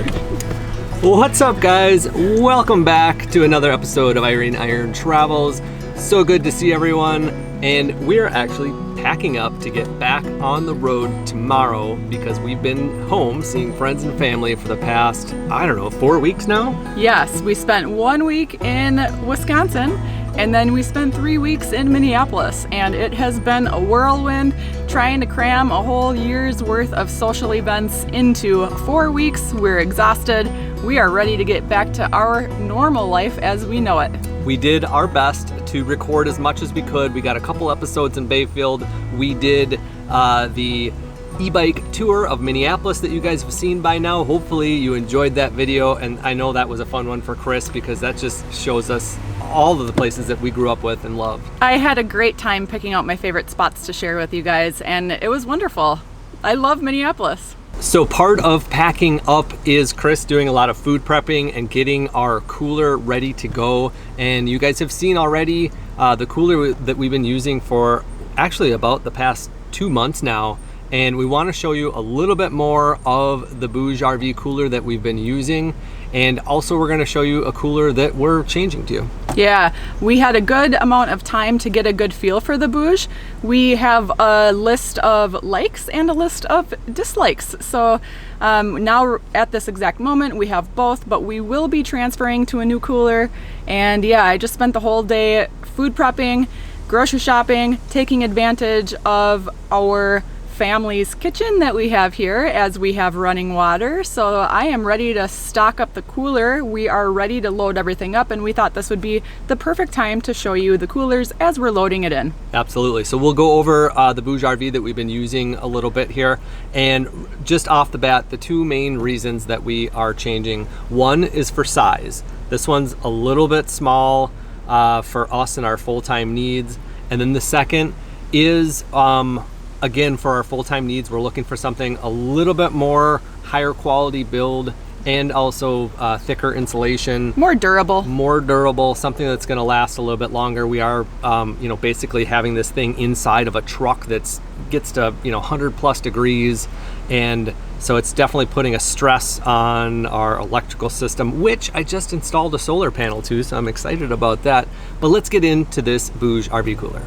good. What's up, guys? Welcome back to another episode of Irene Iron Travels. So good to see everyone. And we're actually packing up to get back on the road tomorrow because we've been home seeing friends and family for the past, 4 weeks now? Yes, we spent 1 week in Wisconsin and then we spent 3 weeks in Minneapolis, and it has been a whirlwind trying to cram a whole year's worth of social events into 4 weeks. We're exhausted. We are ready to get back to our normal life as we know it. We did our best to record as much as we could. We got a couple episodes in Bayfield. We did the e-bike tour of Minneapolis that you guys have seen by now. Hopefully you enjoyed that video, and I know that was a fun one for Chris because that just shows us all of the places that we grew up with and loved. I had a great time picking out my favorite spots to share with you guys, and it was wonderful. I love Minneapolis. So part of packing up is Chris doing a lot of food prepping and getting our cooler ready to go. And you guys have seen already the cooler that we've been using for actually about the past 2 months now. And we want to show you a little bit more of the Bouge RV cooler that we've been using. And also we're going to show you a cooler that we're changing to. Yeah, we had a good amount of time to get a good feel for the Bouge. We have a list of likes and a list of dislikes. So now at this exact moment we have both, but we will be transferring to a new cooler. And yeah, I just spent the whole day food prepping, grocery shopping, taking advantage of our family's kitchen that we have here as we have running water. So I am ready to stock up the cooler. We are ready to load everything up, and we thought this would be the perfect time to show you the coolers as we're loading it in. Absolutely. So we'll go over the Bouge RV that we've been using a little bit here. And just off the bat, the two main reasons that we are changing. One is for size. This one's a little bit small for us and our full-time needs. And then the second is again, for our full-time needs, we're looking for something a little bit more higher quality build and also thicker insulation. More durable, something that's going to last a little bit longer. We are, basically having this thing inside of a truck that's gets to, 100 plus degrees. And so it's definitely putting a stress on our electrical system, which I just installed a solar panel to, so I'm excited about that. But let's get into this Bouge RV cooler.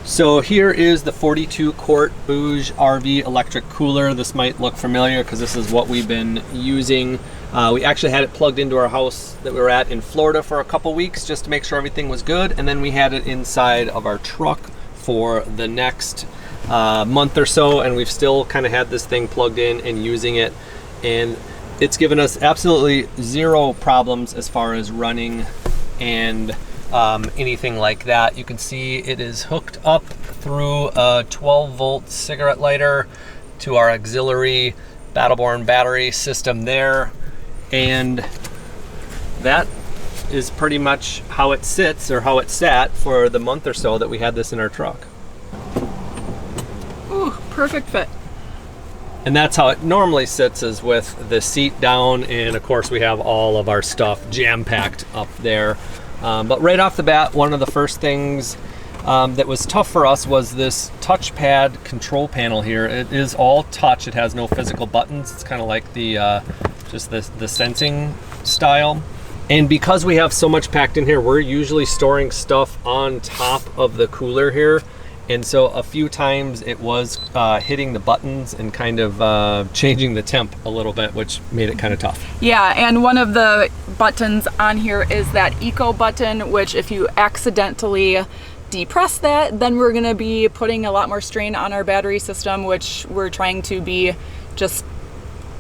So here is the 42 quart Bouge RV electric cooler. This might look familiar because this is what we've been using. We actually had it plugged into our house that we were at in Florida for a couple weeks just to make sure everything was good. And then we had it inside of our truck for the next month or so. And we've still kind of had this thing plugged in and using it. And it's given us absolutely zero problems as far as running and anything like that. You can see it is hooked up through a 12-volt cigarette lighter to our auxiliary Battleborn battery system there, and that is pretty much how it sits, or how it sat for the month or so that we had this in our truck. Ooh, perfect fit. And that's how it normally sits, is with the seat down, and of course we have all of our stuff jam-packed up there. But right off the bat, one of the first things that was tough for us was this touchpad control panel here. It is all touch. It has no physical buttons. It's kind of like the just the sensing style. And because we have so much packed in here, we're usually storing stuff on top of the cooler here. And so a few times it was hitting the buttons and kind of changing the temp a little bit, which made it kind of tough. Yeah, and one of the buttons on here is that eco button, which if you accidentally depress that, then we're going to be putting a lot more strain on our battery system, which we're trying to be just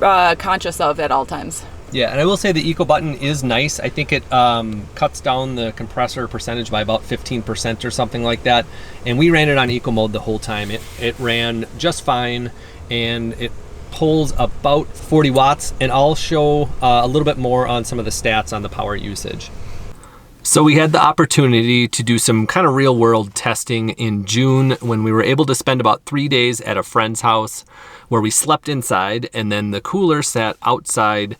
conscious of at all times. Yeah, and I will say the eco button is nice. I think it cuts down the compressor percentage by about 15% or something like that. And we ran it on eco mode the whole time. It ran just fine, and it pulls about 40 watts. And I'll show a little bit more on some of the stats on the power usage. So we had the opportunity to do some kind of real world testing in June when we were able to spend about 3 days at a friend's house where we slept inside, and then the cooler sat outside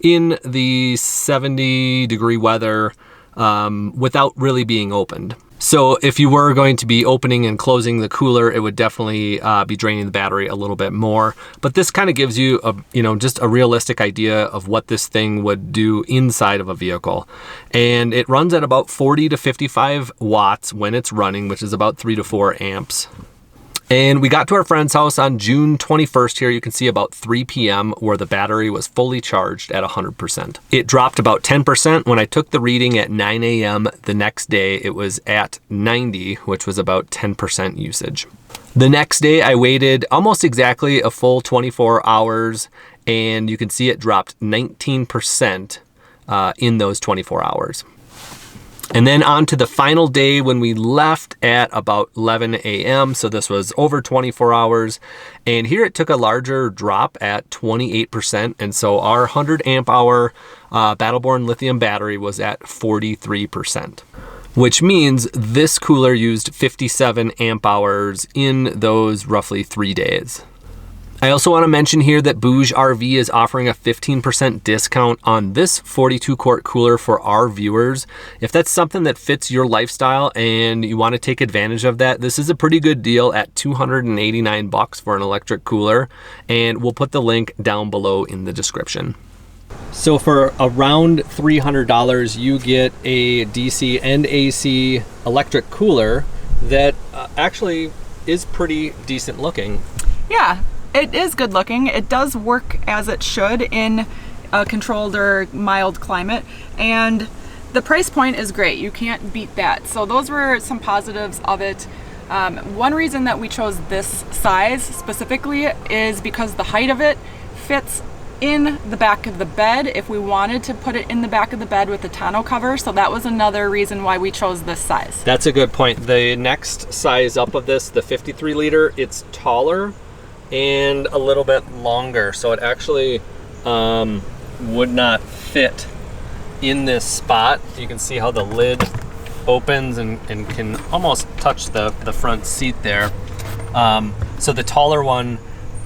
in the 70-degree weather without really being opened. So if you were going to be opening and closing the cooler, it would definitely be draining the battery a little bit more. But this kind of gives you just a realistic idea of what this thing would do inside of a vehicle. And it runs at about 40 to 55 watts when it's running, which is about 3 to 4 amps. And we got to our friend's house on June 21st here. You can see about 3 p.m. where the battery was fully charged at 100%. It dropped about 10%. When I took the reading at 9 a.m. the next day, it was at 90, which was about 10% usage. The next day, I waited almost exactly a full 24 hours, and you can see it dropped 19% in those 24 hours. And then on to the final day when we left at about 11 a.m. So this was over 24 hours. And here it took a larger drop at 28%. And so our 100 amp hour Battleborn lithium battery was at 43%, which means this cooler used 57 amp hours in those roughly 3 days. I also want to mention here that Bouge RV is offering a 15% discount on this 42 quart cooler for our viewers. If that's something that fits your lifestyle and you want to take advantage of that, this is a pretty good deal at $289 for an electric cooler, and we'll put the link down below in the description. So for around $300, you get a DC and AC electric cooler that actually is pretty decent looking. Yeah. It is good looking. It does work as it should in a controlled or mild climate, and the price point is great. You can't beat that. So those were some positives of it. One reason that we chose this size specifically is because the height of it fits in the back of the bed if we wanted to put it in the back of the bed with the tonneau cover. So that was another reason why we chose this size. That's a good point. The next size up of this, the 53 liter, it's taller and a little bit longer, so it actually would not fit in this spot. You can see how the lid opens and can almost touch the front seat there. So the taller one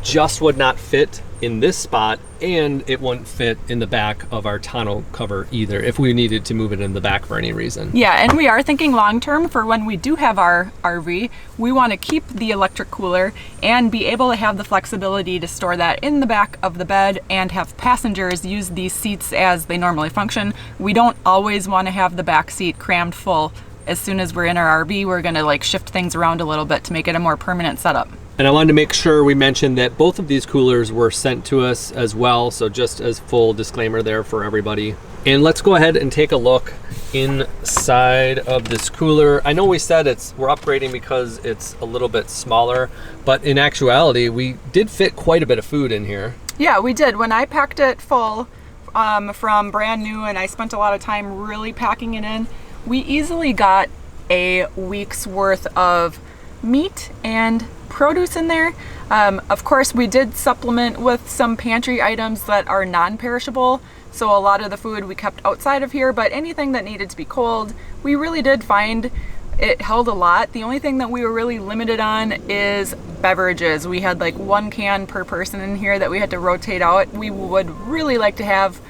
just would not fit in this spot, and it wouldn't fit in the back of our tonneau cover either if we needed to move it in the back for any reason. Yeah, and we are thinking long term for when we do have our RV. We want to keep the electric cooler and be able to have the flexibility to store that in the back of the bed and have passengers use these seats as they normally function. We don't always want to have the back seat crammed full. As soon as we're in our RV, we're going to shift things around a little bit to make it a more permanent setup. And I wanted to make sure we mentioned that both of these coolers were sent to us as well, so just as full disclaimer there for everybody. And let's go ahead and take a look inside of this cooler. I know we said we're upgrading because it's a little bit smaller, but in actuality, we did fit quite a bit of food in here. Yeah, we did. When I packed it full from brand new, and I spent a lot of time really packing it in, we easily got a week's worth of meat and produce in there. Of course, we did supplement with some pantry items that are non-perishable, so a lot of the food we kept outside of here, but anything that needed to be cold, we really did find it held a lot. The only thing that we were really limited on is beverages. We had 1 can per person in here that we had to rotate out. We would really like to have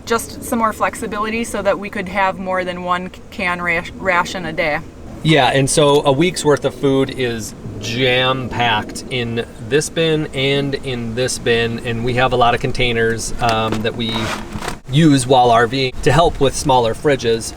just some more flexibility so that we could have more than 1 can ration a day. Yeah, and so a week's worth of food is jam-packed in this bin and in this bin, and we have a lot of containers that we use while RVing to help with smaller fridges.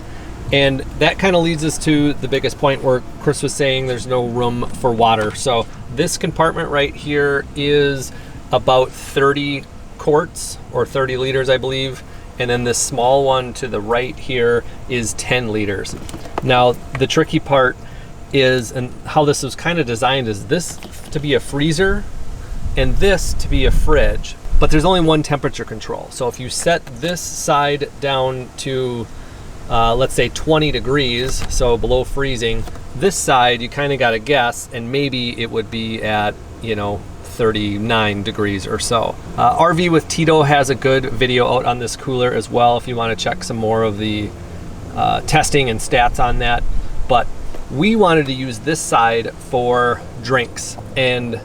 And that kind of leads us to the biggest point where Chris was saying there's no room for water. So this compartment right here is about 30 quarts or 30 liters, I believe. And then this small one to the right here is 10 liters. Now, the tricky part is, and how this was kind of designed, is this to be a freezer and this to be a fridge. But there's only one temperature control. So if you set this side down to, let's say 20 degrees, so below freezing, this side you kind of got to guess, and maybe it would be at, 39 degrees or so. RV with Tito has a good video out on this cooler as well if you want to check some more of the testing and stats on that. But we wanted to use this side for drinks, and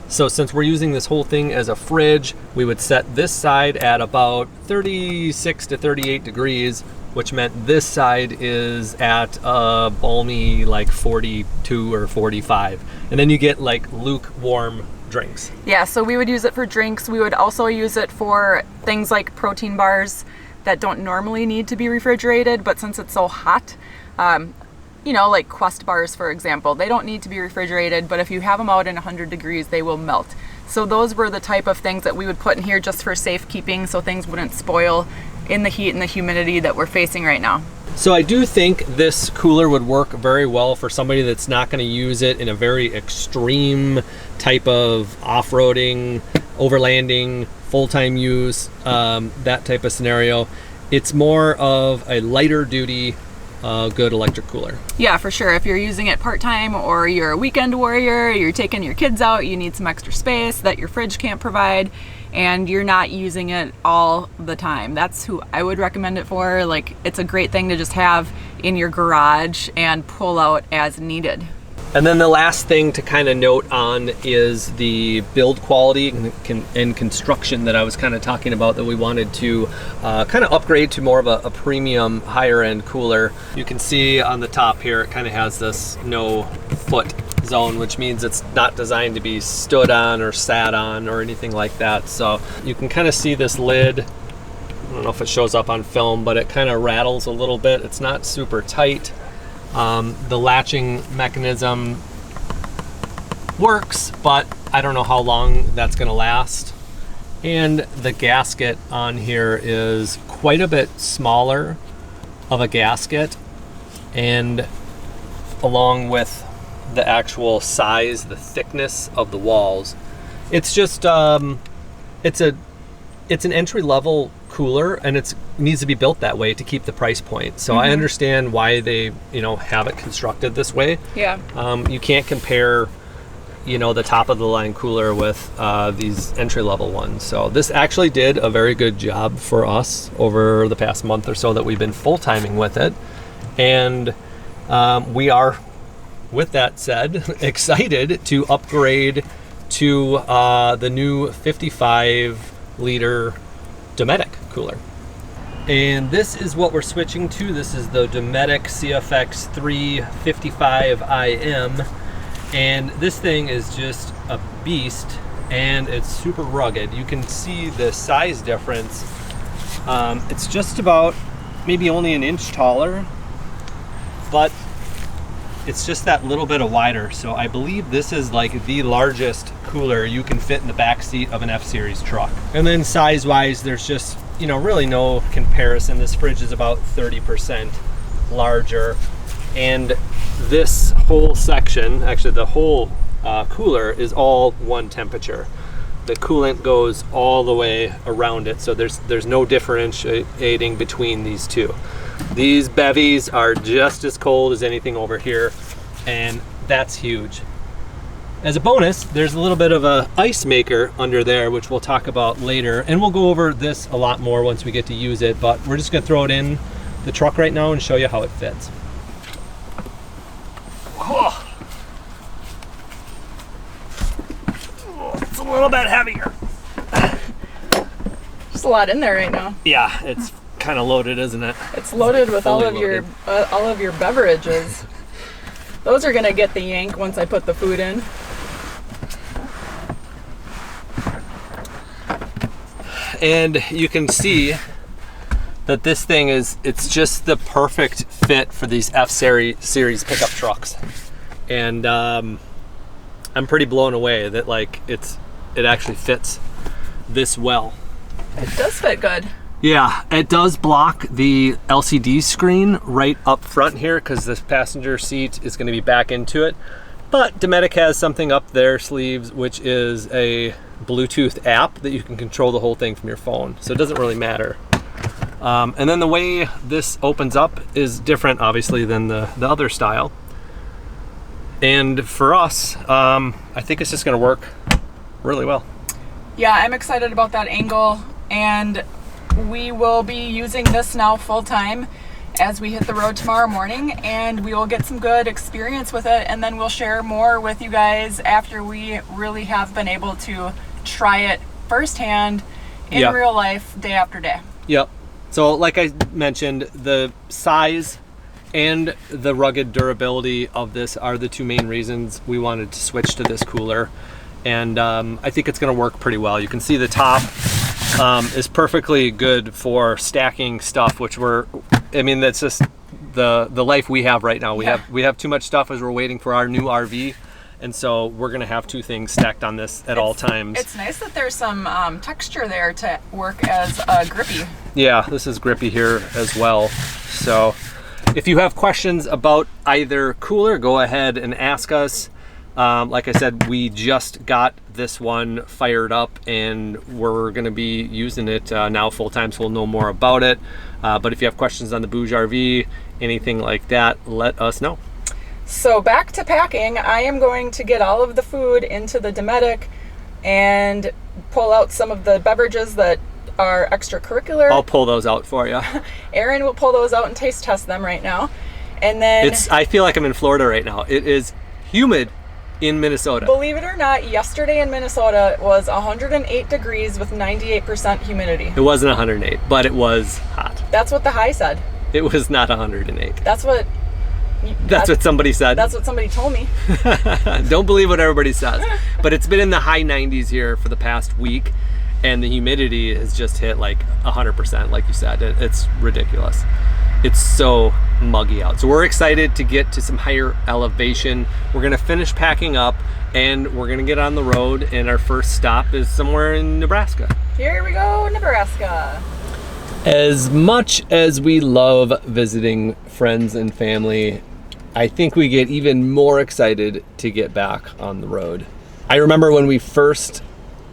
so since we're using this whole thing as a fridge, we would set this side at about 36 to 38 degrees, which meant this side is at a balmy like 42 or 45. And then you get like lukewarm drinks. Yeah, so we would use it for drinks. We would also use it for things like protein bars that don't normally need to be refrigerated, but since it's so hot, you know, like Quest bars, for example, they don't need to be refrigerated, but if you have them out in 100 degrees, they will melt. So those were the type of things that we would put in here just for safekeeping, so things wouldn't spoil in the heat and the humidity that we're facing right now. So I do think this cooler would work very well for somebody that's not going to use it in a very extreme type of off-roading, overlanding, full-time use, that type of scenario. It's more of a lighter duty, good electric cooler. Yeah, for sure. If you're using it part-time or you're a weekend warrior, you're taking your kids out, you need some extra space that your fridge can't provide, and you're not using it all the time. That's who I would recommend it for. Like, it's a great thing to just have in your garage and pull out as needed. And then the last thing to kind of note on is the build quality and construction that I was kind of talking about, that we wanted to kind of upgrade to more of a premium, higher end cooler. You can see on the top here, it kind of has this no foot zone, which means it's not designed to be stood on or sat on or anything like that. So you can kind of see this lid. I don't know if it shows up on film, but it kind of rattles a little bit. It's not super tight. The latching mechanism works, but I don't know how long that's going to last. And the gasket on here is quite a bit smaller of a gasket, and along with the actual size, the thickness of the walls, it's just it's an entry-level cooler, and it needs to be built that way to keep the price point. So I understand why they, you know, have it constructed this way. Yeah. You can't compare, you know, the top of the line cooler with these entry-level ones. So this actually did a very good job for us over the past month or so that we've been full-timing with it. And we are, with that said, excited to upgrade to the new 55-liter Dometic cooler. And this is what we're switching to. This is the Dometic CFX 355IM, and this thing is just a beast, and it's super rugged. You can see the size difference. It's just about maybe only an inch taller, but it's just that little bit of wider. So I believe this is like the largest cooler you can fit in the back seat of an F-Series truck. And then size-wise, there's just, you know, really no comparison. This fridge is about 30% larger. And this whole section, actually the whole cooler, is all one temperature. The coolant goes all the way around it, so there's no differentiating between these two. These bevies are just as cold as anything over here, and that's huge. As a bonus, there's a little bit of a ice maker under there, which we'll talk about later, and we'll go over this a lot more once we get to use it, but we're just gonna throw it in the truck right now and show you how it fits. Oh, it's a little bit heavier. There's a lot in there right now. Yeah, it's kind of loaded, isn't it? It's loaded with all of loaded. your beverages. Those are gonna get the yank once I put the food in. And you can see that this thing it's just the perfect fit for these F-Series pickup trucks. And I'm pretty blown away that like it actually fits this well. It does fit good. Yeah, it does block the LCD screen right up front here because this passenger seat is going to be back into it. But Dometic has something up their sleeves, which is a Bluetooth app that you can control the whole thing from your phone. So it doesn't really matter. And then the way this opens up is different, obviously, than the other style. And for us, I think it's just going to work really well. Yeah, I'm excited about that angle, and we will be using this now full time as we hit the road tomorrow morning, and we will get some good experience with it, and then we'll share more with you guys after we really have been able to try it firsthand in real life day after day. Yep. So like I mentioned, the size and the rugged durability of this are the two main reasons we wanted to switch to this cooler. And I think it's going to work pretty well. You can see the top is perfectly good for stacking stuff, which that's just the life we have right now. We have too much stuff as we're waiting for our new RV. And so we're going to have two things stacked on this at all times. It's nice that there's some texture there to work as grippy. Yeah, this is grippy here as well. So if you have questions about either cooler, go ahead and ask us. Like I said, we just got this one fired up and we're going to be using it now full time, so we'll know more about it. But if you have questions on the Bouge RV, anything like that, let us know. So back to packing, I am going to get all of the food into the Dometic and pull out some of the beverages that are extracurricular. I'll pull those out for you. Erin will pull those out and taste test them right now. And then I feel like I'm in Florida right now. It is humid in Minnesota. Believe it or not, yesterday in Minnesota was 108 degrees with 98% humidity. It wasn't 108, but it was hot. That's what the high said. It was not 108. That's what somebody said. That's what somebody told me. Don't believe what everybody says. But it's been in the high 90s here for the past week, and the humidity has just hit like 100%, like you said. It's ridiculous. It's so muggy out. So we're excited to get to some higher elevation. We're gonna finish packing up and we're gonna get on the road, and our first stop is somewhere in Nebraska. Here we go, Nebraska. As much as we love visiting friends and family, I think we get even more excited to get back on the road. I remember when we first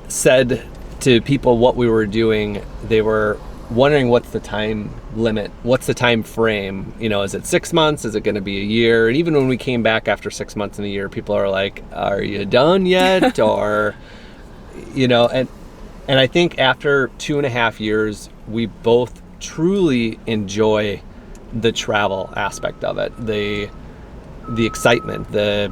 said to people what we were doing, they were wondering what's the time limit, what's the time frame, is it 6 months, is it going to be a year? And even when we came back after 6 months and a year, people are like, are you done yet? Or and I think after 2.5 years, we both truly enjoy the travel aspect of it, the excitement, the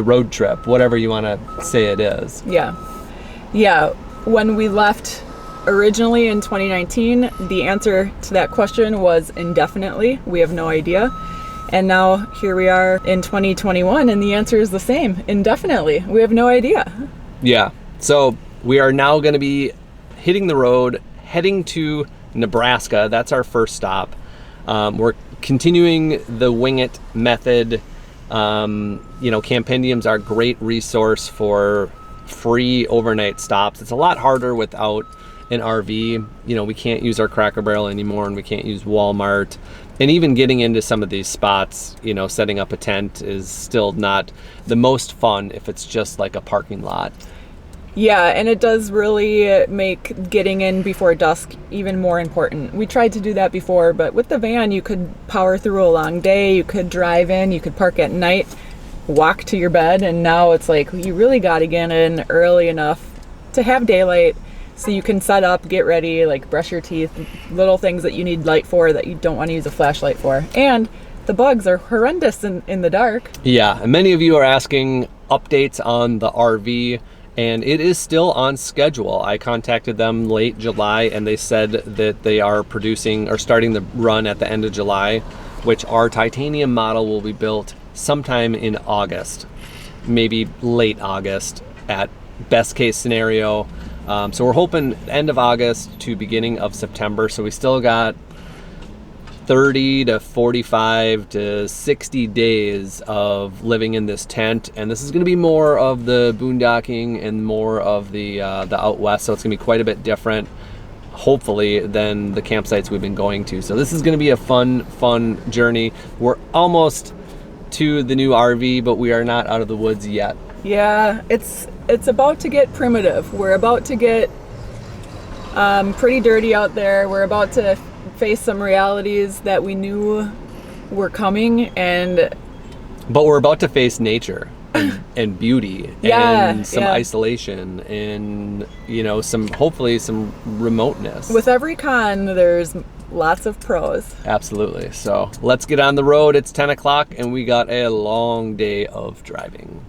road trip, whatever you want to say it is. Yeah, when we left originally in 2019, the answer to that question was indefinitely. We have no idea. And now here we are in 2021 and the answer is the same, indefinitely. We have no idea. Yeah, so we are now going to be hitting the road, heading to Nebraska. That's our first stop. We're continuing the wing it method. Campendiums are a great resource for free overnight stops. It's a lot harder without an RV. We can't use our Cracker Barrel anymore, and we can't use Walmart. And even getting into some of these spots, setting up a tent is still not the most fun if it's just like a parking lot. Yeah, and it does really make getting in before dusk even more important. We tried to do that before, but with the van, you could power through a long day, you could drive in, you could park at night, walk to your bed, and now it's like you really got to get in early enough to have daylight so you can set up, get ready, like brush your teeth, little things that you need light for that you don't want to use a flashlight for. And the bugs are horrendous in the dark. Yeah, and many of you are asking updates on the RV, and it is still on schedule. I contacted them late July, and they said that they are starting the run at the end of July, which our titanium model will be built sometime in August, maybe late August at best case scenario. So we're hoping end of August to beginning of September. So we still got 30 to 45 to 60 days of living in this tent, and this is going to be more of the boondocking and more of the out west. So it's going to be quite a bit different, hopefully, than the campsites we've been going to. So this is going to be a fun journey. We're almost to the new RV, but we are not out of the woods yet. Yeah, it's about to get primitive. We're about to get pretty dirty out there. We're about to face some realities that we knew were coming, but we're about to face nature and beauty and some isolation and hopefully some remoteness. With every con, there's lots of pros. Absolutely. So let's get on the road. It's 10 o'clock and we got a long day of driving.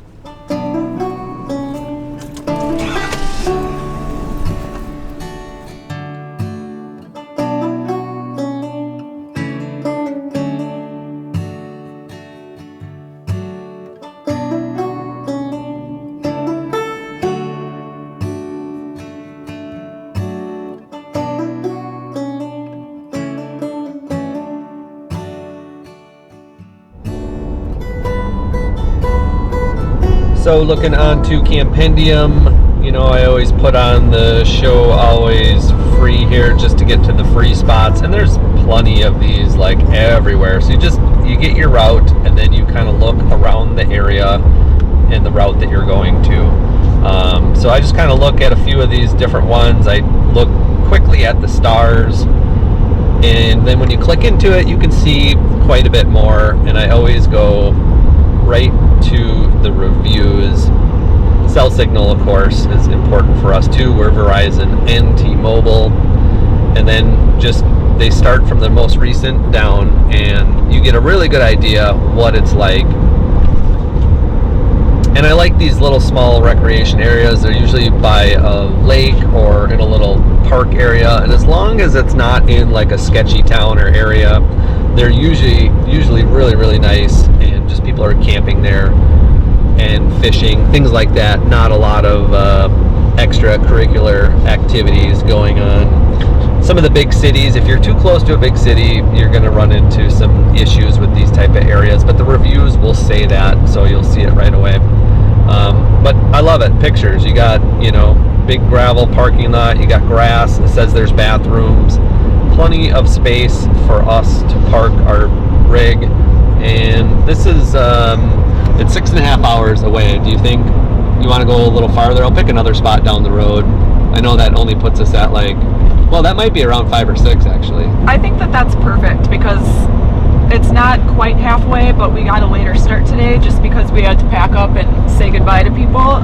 So looking onto Campendium, you know, I always put on the show always free here just to get to the free spots, and there's plenty of these like everywhere. So you get your route, and then you kind of look around the area and the route that you're going to. So I just kind of look at a few of these different ones. I look quickly at the stars, and then when you click into it, you can see quite a bit more, and I always go right to the reviews. Cell signal, of course, is important for us too. We're Verizon and T-Mobile, and then just they start from the most recent down, and you get a really good idea what it's like. And I like these little small recreation areas. They're usually by a lake or in a little park area, and as long as it's not in like a sketchy town or area, they're usually really, really nice, and just people are camping there and fishing, things like that. Not a lot of extracurricular activities going on. Some of the big cities, if you're too close to a big city, you're going to run into some issues with these type of areas, but the reviews will say that, so you'll see it right away. But I love it. Pictures, you got, you know, big gravel parking lot, you got grass, it says there's bathrooms, plenty of space for us to park our rig, and this is it's 6.5 hours away. Do you think you want to go a little farther? I'll pick another spot down the road. I know that only puts us at like, well, that might be around 5 or 6 actually. I think that that's perfect because it's not quite halfway, but we got a later start today just because we had to pack up and say goodbye to people.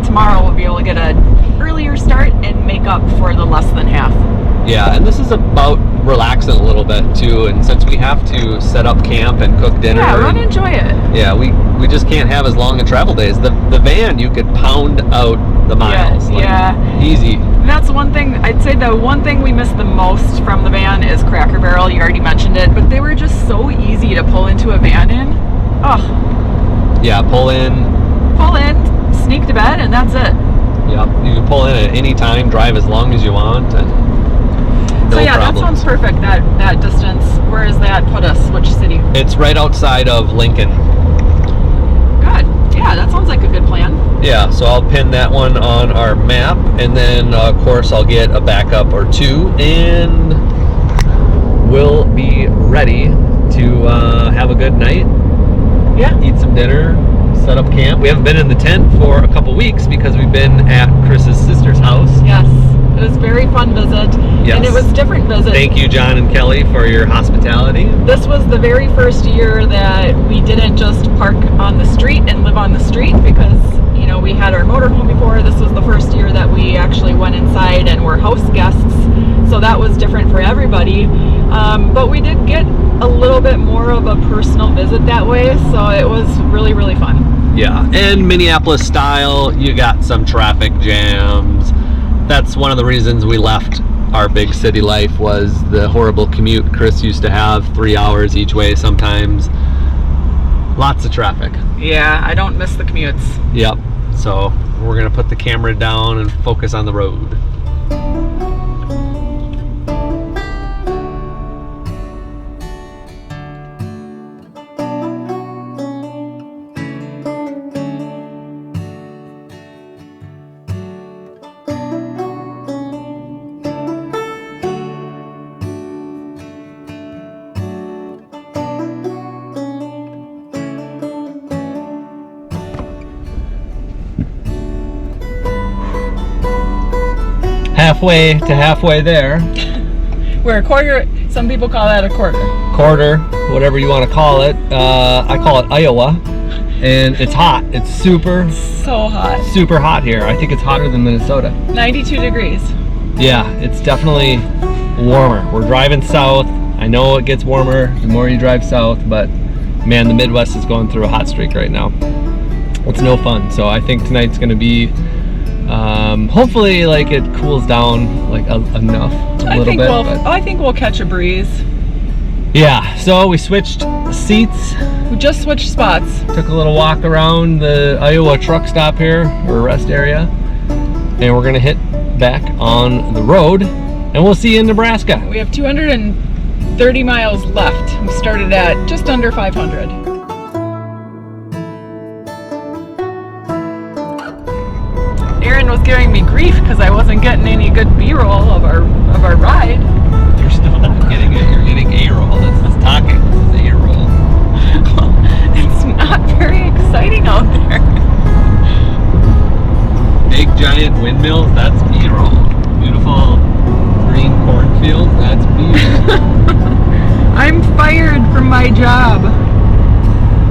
Tomorrow we'll be able to get an earlier start and make up for the less than half. Yeah, and this is about relaxing a little bit too, and since we have to set up camp and cook dinner. Yeah, run and enjoy it. Yeah, we just can't have as long a travel days. The van, you could pound out the miles. Yeah. Easy. And that's one thing, I'd say the one thing we miss the most from the van is Cracker Barrel. You already mentioned it, but they were just so easy to pull into a van in. Oh. Yeah, pull in, sneak to bed, and that's it. Yep, you can pull in at any time, drive as long as you want, and no so yeah, problems. That sounds perfect, that distance. Where does that put us? Which city? It's right outside of Lincoln. Good. Yeah, that sounds like a good plan. Yeah, so I'll pin that one on our map, and then of course I'll get a backup or two, and we'll be ready to have a good night. Yeah. Eat some dinner, set up camp. We haven't been in the tent for a couple weeks because we've been at Chris's sister's house. Yes. It was a very fun visit. Yes. And it was a different visit. Thank you, John and Kelly, for your hospitality. This was the very first year that we didn't just park on the street and live on the street because, you know, we had our motorhome before. This was the first year that we actually went inside and were house guests. So that was different for everybody. But we did get a little bit more of a personal visit that way. So it was really, really fun. Yeah, and Minneapolis style, you got some traffic jams. That's one of the reasons we left our big city life, was the horrible commute Chris used to have, 3 hours each way sometimes. Lots of traffic. Yeah, I don't miss the commutes. Yep, so we're gonna put the camera down and focus on the road. Halfway to halfway there. We're a quarter, some people call that a quarter. Quarter, whatever you want to call it. I call it Iowa. And it's hot. It's super hot here. I think it's hotter than Minnesota. 92 degrees. Yeah, it's definitely warmer. We're driving south. I know it gets warmer the more you drive south, but man, the Midwest is going through a hot streak right now. It's no fun. So I think tonight's going to be hopefully like it cools down like enough a little bit. I think we'll catch a breeze. Yeah, so we switched seats. We just switched spots. Took a little walk around the Iowa truck stop here, or rest area, and we're gonna hit back on the road, and we'll see you in Nebraska. We have 230 miles left. We started at just under 500. was giving me grief because I wasn't getting any good B-roll of our ride. You're still not getting it. You're getting A-roll. It's just talking. It's A-roll. It's not very exciting out there. Big giant windmills, that's B-roll. Beautiful green cornfields, that's B-roll. I'm fired from my job.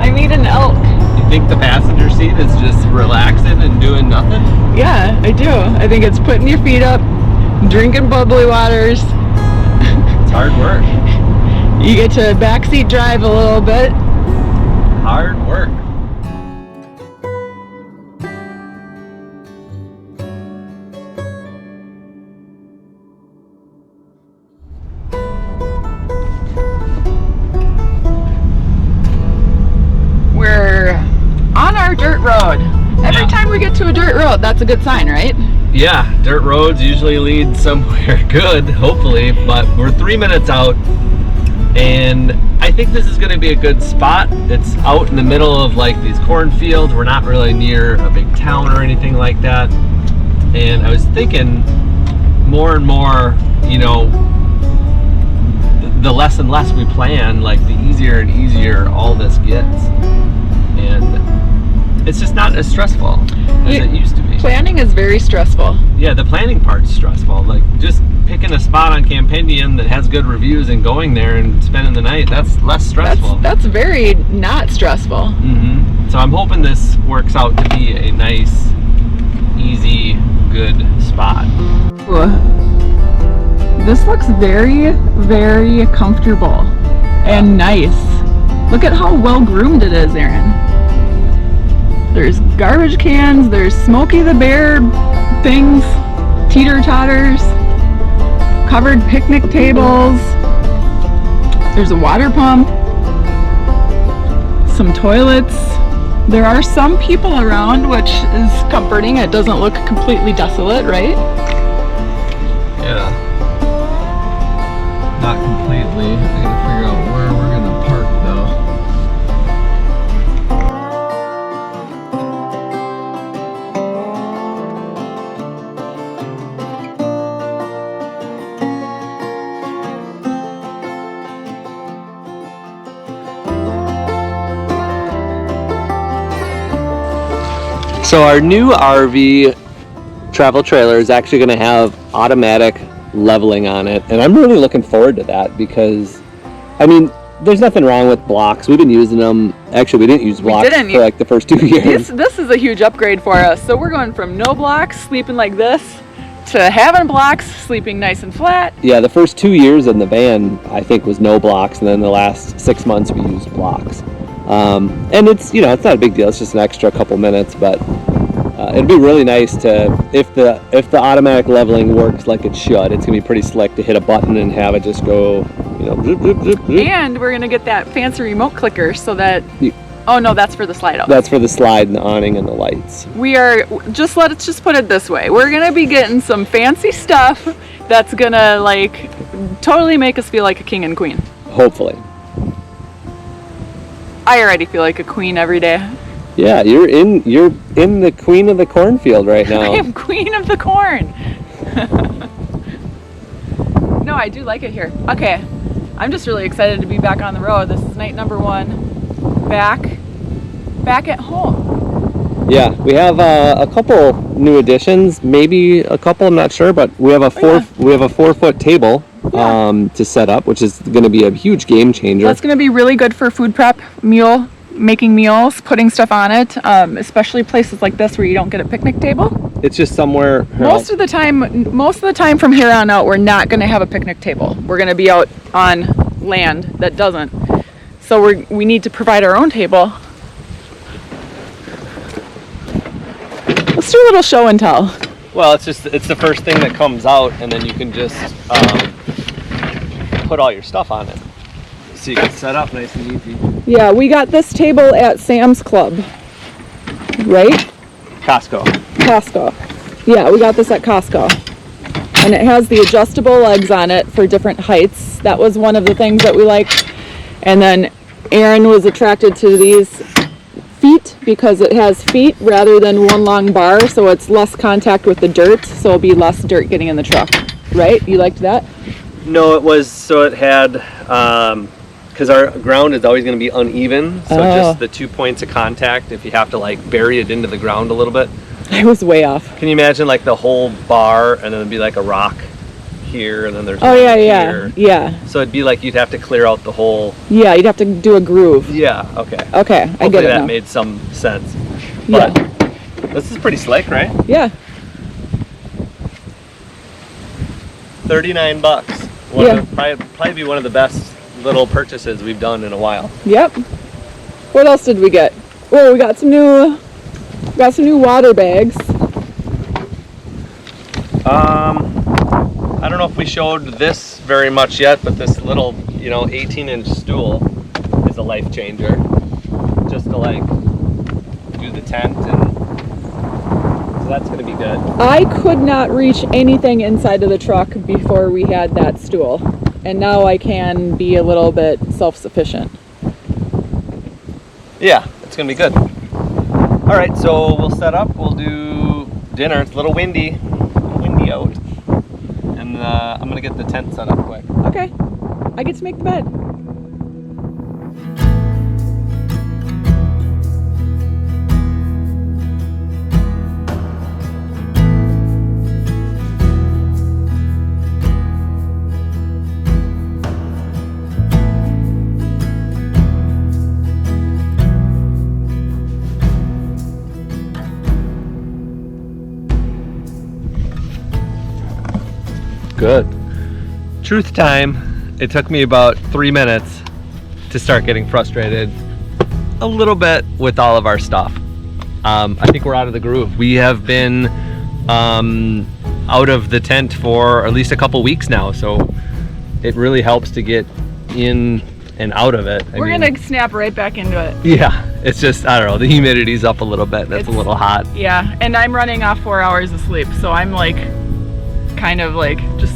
I need an elk. You think the passenger seat is just relaxing and doing nothing? Yeah, I do. I think it's putting your feet up, drinking bubbly waters. It's hard work. You get to backseat drive a little bit. Hard work. We're on our dirt road. Every time we get to a dirt road, that's a good sign, right? Yeah, dirt roads usually lead somewhere good, hopefully, but we're 3 minutes out, and I think this is going to be a good spot. It's out in the middle of like these cornfields. We're not really near a big town or anything like that, and I was thinking more and more, you know, the less and less we plan, like the easier and easier all this gets, and it's just not as stressful as it used to be. Planning is very stressful. Yeah, the planning part's stressful. Like just picking a spot on Campendium that has good reviews and going there and spending the night, that's less stressful. That's very not stressful. Mm-hmm. So I'm hoping this works out to be a nice, easy, good spot. Ooh. This looks very, very comfortable and nice. Look at how well groomed it is, Aaron. There's garbage cans, there's Smokey the Bear things, teeter-totters, covered picnic tables, there's a water pump, some toilets. There are some people around, which is comforting. It doesn't look completely desolate, right? Yeah. Not completely. I gotta figure out where we're gonna park though. So our new RV travel trailer is actually going to have automatic leveling on it, and I'm really looking forward to that because, I mean, there's nothing wrong with blocks. We've been using them. Actually, we didn't use blocks for like the first 2 years. This is a huge upgrade for us. So we're going from no blocks, sleeping like this, to having blocks, sleeping nice and flat. Yeah, the first 2 years in the van, I think, was no blocks, and then the last 6 months we used blocks. And it's, you know, it's not a big deal. It's just an extra couple minutes, but it'd be really nice to, if the automatic leveling works like it should, it's gonna be pretty slick to hit a button and have it just go, you know, zoop, zoop, zoop, zoop. And we're gonna get that fancy remote clicker so that, oh no, that's for the slide out. That's for the slide and the awning and the lights. We are, let's just put it this way. We're gonna be getting some fancy stuff that's gonna like totally make us feel like a king and queen. Hopefully. I already feel like a queen every day. Yeah, you're in the queen of the cornfield right now. I am queen of the corn. No, I do like it here. Okay, I'm just really excited to be back on the road. This is night number 1, back at home. Yeah, we have a couple new additions, maybe a couple, I'm not sure, but we have a 4-foot table to set up, which is going to be a huge game changer. That's going to be really good for food prep, making meals, putting stuff on it, especially places like this where you don't get a picnic table. It's just somewhere. Most of the time from here on out, we're not going to have a picnic table. We're going to be out on land that doesn't. So we need to provide our own table. Let's do a little show and tell. Well, it's the first thing that comes out, and then you can just put all your stuff on it. So you can set up nice and easy. Yeah, we got this table at Sam's Club, right? Costco. Yeah, we got this at Costco. And it has the adjustable legs on it for different heights. That was one of the things that we liked. And then Aaron was attracted to these feet because it has feet rather than one long bar, so it's less contact with the dirt, so it'll be less dirt getting in the truck. Right? You liked that? No, it was, so it had, because our ground is always going to be uneven, so just the 2 points of contact, if you have to like bury it into the ground a little bit. I was way off. Can you imagine like the whole bar, and then it'd be like a rock here, and then there's yeah. So it'd be like you'd have to clear out the whole. Yeah, you'd have to do a groove. Yeah. Okay. Okay, I get it that now. made some sense. But this is pretty slick, right? Yeah. $39. Probably be one of the best little purchases we've done in a while. Yep. What else did we get? Oh, we got some new water bags. I don't know if we showed this very much yet, but this little, 18-inch stool is a life changer. Just to like do the tent, and so that's going to be good. I could not reach anything inside of the truck before we had that stool, and now I can be a little bit self-sufficient. Yeah, it's going to be good. All right, so we'll set up. We'll do dinner. It's a little windy out. And I'm going to get the tent set up quick. Okay. I get to make the bed. Good. Truth time. It took me about 3 minutes to start getting frustrated a little bit with all of our stuff. I think we're out of the groove. We have been out of the tent for at least a couple weeks now, so it really helps to get in and out of it. We're gonna snap right back into it. Yeah, it's just, I don't know, the humidity's up a little bit. It's a little hot. Yeah, and I'm running off 4 hours of sleep, so I'm like kind of like just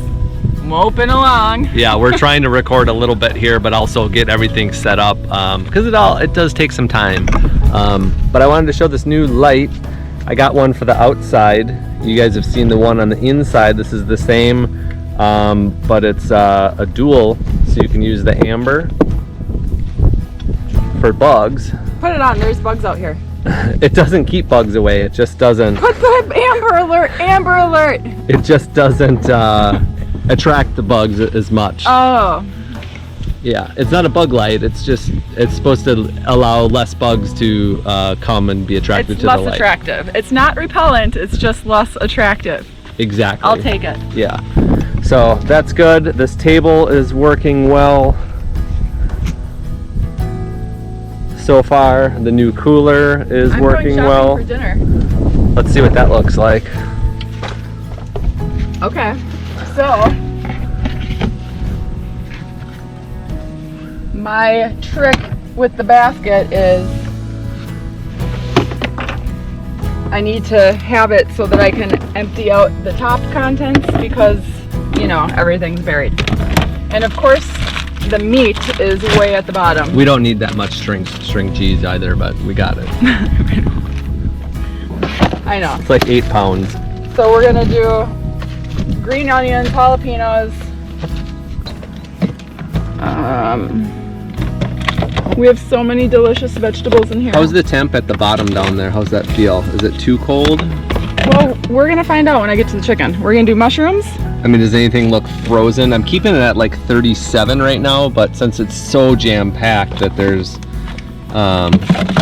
moping along. Yeah, we're trying to record a little bit here, but also get everything set up because it does take some time. But I wanted to show this new light. I got one for the outside. You guys have seen the one on the inside. This is the same, but it's a dual, so you can use the amber for bugs. Put it on. There's bugs out here. It doesn't keep bugs away. It just doesn't. Put the amber alert. Amber alert. It just doesn't attract the bugs as much. Oh. Yeah, it's not a bug light. It's supposed to allow less bugs to come and be attracted to the light. It's less attractive. It's not repellent. It's just less attractive. Exactly. I'll take it. Yeah. So that's good. This table is working well so far. The new cooler is working well. I'm going shopping for dinner. Let's see what that looks like. Okay. So my trick with the basket is I need to have it so that I can empty out the top contents because, everything's buried. And of course, the meat is way at the bottom. We don't need that much string cheese either, but we got it. I know. It's like 8 pounds. So we're gonna do green onions, jalapenos. We have so many delicious vegetables in here. How's the temp at the bottom down there? How's that feel? Is it too cold? Well, we're gonna find out when I get to the chicken. We're gonna do mushrooms. I mean, does anything look frozen? I'm keeping it at like 37 right now, but since it's so jam-packed that there's... I'm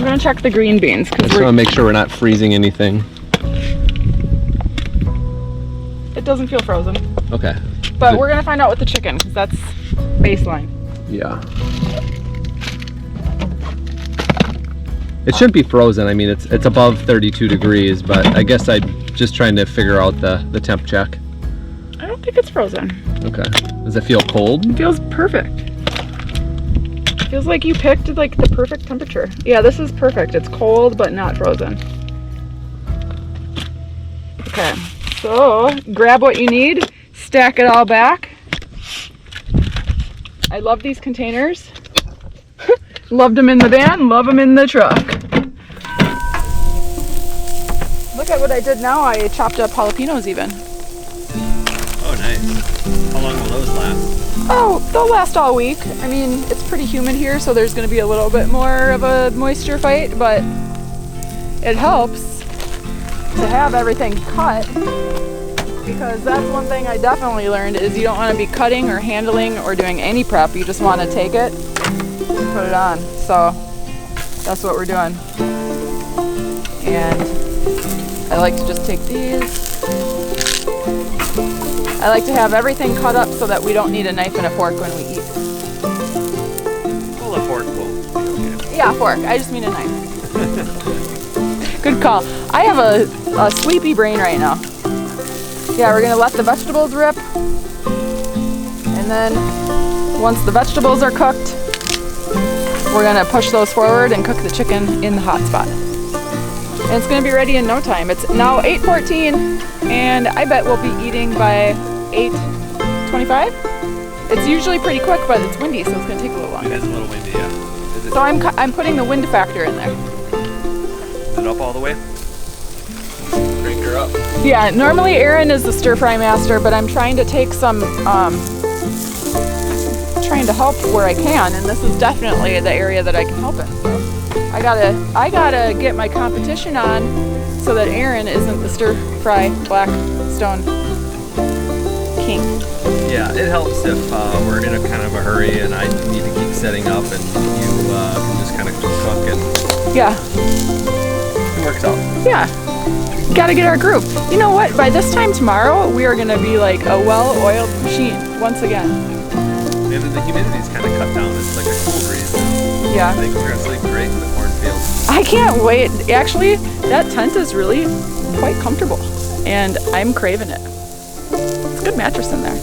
gonna check the green beans. I just want to make sure we're not freezing anything. It doesn't feel frozen. Okay. But we're gonna find out with the chicken, because that's baseline. Yeah. It shouldn't be frozen. I mean, it's above 32 degrees, but I guess I'm just trying to figure out the temp check. I don't think it's frozen. Okay. Does it feel cold? It feels perfect. It feels like you picked like the perfect temperature. Yeah, this is perfect. It's cold, but not frozen. Okay, so grab what you need, stack it all back. I love these containers. Loved them in the van, love them in the truck. at what I did now. I chopped up jalapenos even. Oh, nice. How long will those last? Oh, they'll last all week. I mean, it's pretty humid here, so there's going to be a little bit more of a moisture fight, but it helps to have everything cut, because that's one thing I definitely learned is you don't want to be cutting or handling or doing any prep. You just want to take it and put it on. So that's what we're doing. And I like to just take these. I like to have everything cut up so that we don't need a knife and a fork when we eat. Well, a fork will be okay. Yeah, a fork. I just mean a knife. Good call. I have a sleepy brain right now. Yeah, we're gonna let the vegetables rip. And then once the vegetables are cooked, we're gonna push those forward and cook the chicken in the hot spot. And it's gonna be ready in no time. It's now 8:14, and I bet we'll be eating by 8:25. It's usually pretty quick, but it's windy, so it's gonna take a little longer. It is a little windy, yeah. Is it, So I'm putting the wind factor in there. is it up all the way? Crank her up. Yeah, normally Aaron is the stir fry master, but I'm trying to take some, trying to help where I can, and this is definitely the area that I can help in. So I gotta get my competition on so that Aaron isn't the stir fry Blackstone king. Yeah, it helps if we're in a kind of a hurry and I need to keep setting up and you can just kind of cook and Yeah, it works out. yeah. Gotta get our groove. You know what? By this time tomorrow, we are gonna be like a well-oiled machine once again. And the humidity's kind of cut down. It's like a cool breeze. Yeah. I think we're gonna sleep great in the cornfield. I can't wait. Actually, that tent is really quite comfortable, and I'm craving it. It's a good mattress in there.